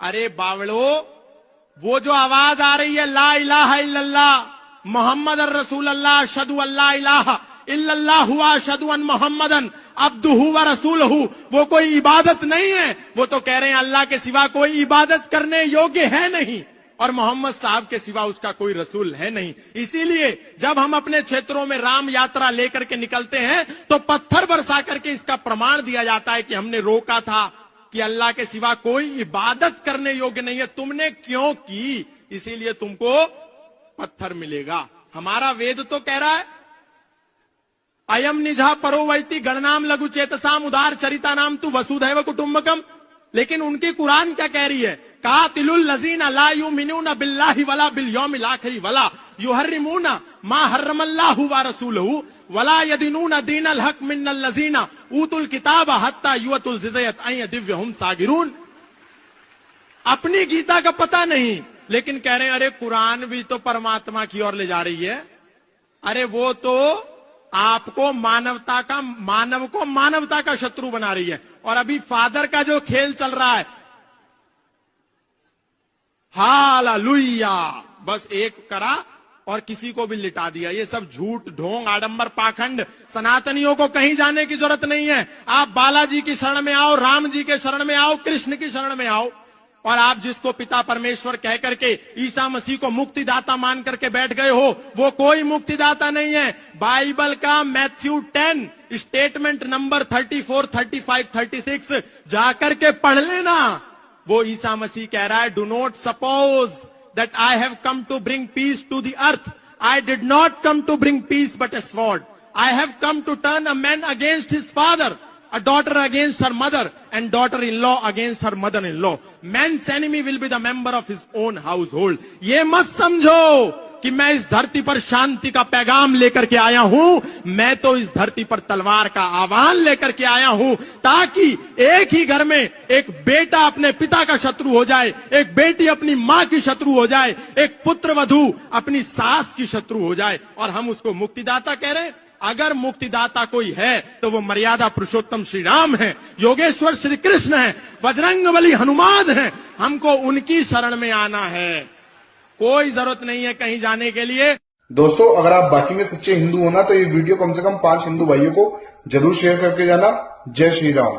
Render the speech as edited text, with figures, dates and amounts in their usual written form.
अरे बावड़ो, वो जो आवाज आ रही है ला इलाहा इल्लल्लाह मोहम्मद रसूल अल्लाह अशहदु अल्ला इलाहा इल्लल्लाह हुआ अशहदु अन मोहम्मदन अब्दुहु व रसूलहु, वो कोई इबादत नहीं है। वो तो कह रहे हैं अल्लाह के सिवा कोई इबादत करने योग्य है नहीं और मोहम्मद साहब के सिवा उसका कोई रसूल है नहीं। इसीलिए जब हम अपने क्षेत्रों में राम यात्रा लेकर के निकलते हैं तो पत्थर बरसा करके इसका प्रमाण दिया जाता है कि हमने रोका था कि अल्लाह के सिवा कोई इबादत करने योग्य नहीं है, तुमने क्यों की, इसीलिए तुमको पत्थर मिलेगा। हमारा वेद तो कह रहा है अयम निजा परोवैती गणनाम लघु चेतसाम उदार चरिता नाम तू वसुधैव कुटुंबकम, लेकिन उनकी कुरान क्या कह रही है, कातिलुल लजीना ला युमिनूना बिल्लाहि वला बिल यौमिल आखिर वला युहर्रिमूना मा हर्रमल्लाहु व रसूलहु वला यदीनूना दीनल हक मिनल लजीना ऊतुल किताब हत्ता युअतुल जिज़यत अय दिव्यहुम सागिरून। अपनी गीता का पता नहीं, लेकिन कह रहे हैं अरे कुरान भी तो परमात्मा की ओर ले जा रही है। अरे वो तो आपको मानवता का शत्रु बना रही है। और अभी फादर का जो खेल चल रहा है, हालेलुया, बस एक करा और किसी को भी लिटा दिया। ये सब झूठ ढोंग आडंबर पाखंड, सनातनियों को कहीं जाने की जरूरत नहीं है। आप बालाजी की शरण में आओ, राम जी के शरण में आओ, कृष्ण की शरण में आओ, और आप जिसको पिता परमेश्वर कह करके ईसा मसीह को मुक्तिदाता मान करके बैठ गए हो, वो कोई मुक्तिदाता नहीं है। बाइबल का मैथ्यू 10 स्टेटमेंट नंबर 34, 35, 36 जाकर के पढ़ लेना। वो ईसा मसीह कह रहा है, do not suppose that I have come to bring peace to the earth. I did not come to bring peace but a sword. I have come to turn a man against his father, a daughter against her mother, and daughter-in-law against her mother-in-law. Man's enemy will be the member of his own household. ये मत समझो कि मैं इस धरती पर शांति का पैगाम लेकर के आया हूं, मैं तो इस धरती पर तलवार का आह्वान लेकर के आया हूं, ताकि एक ही घर में एक बेटा अपने पिता का शत्रु हो जाए, एक बेटी अपनी मां की शत्रु हो जाए, एक पुत्र वधू अपनी सास की शत्रु हो जाए, और हम उसको मुक्तिदाता कह रहे हैं। अगर मुक्तिदाता कोई है तो वो मर्यादा पुरुषोत्तम श्री राम है, योगेश्वर श्री कृष्ण है, बजरंगबली हनुमान है। हमको उनकी शरण में आना है, कोई जरूरत नहीं है कहीं जाने के लिए। दोस्तों, अगर आप बाकी में सच्चे हिंदू हो ना तो ये वीडियो कम से कम 5 हिंदू भाइयों को जरूर शेयर करके जाना। जय श्री राम।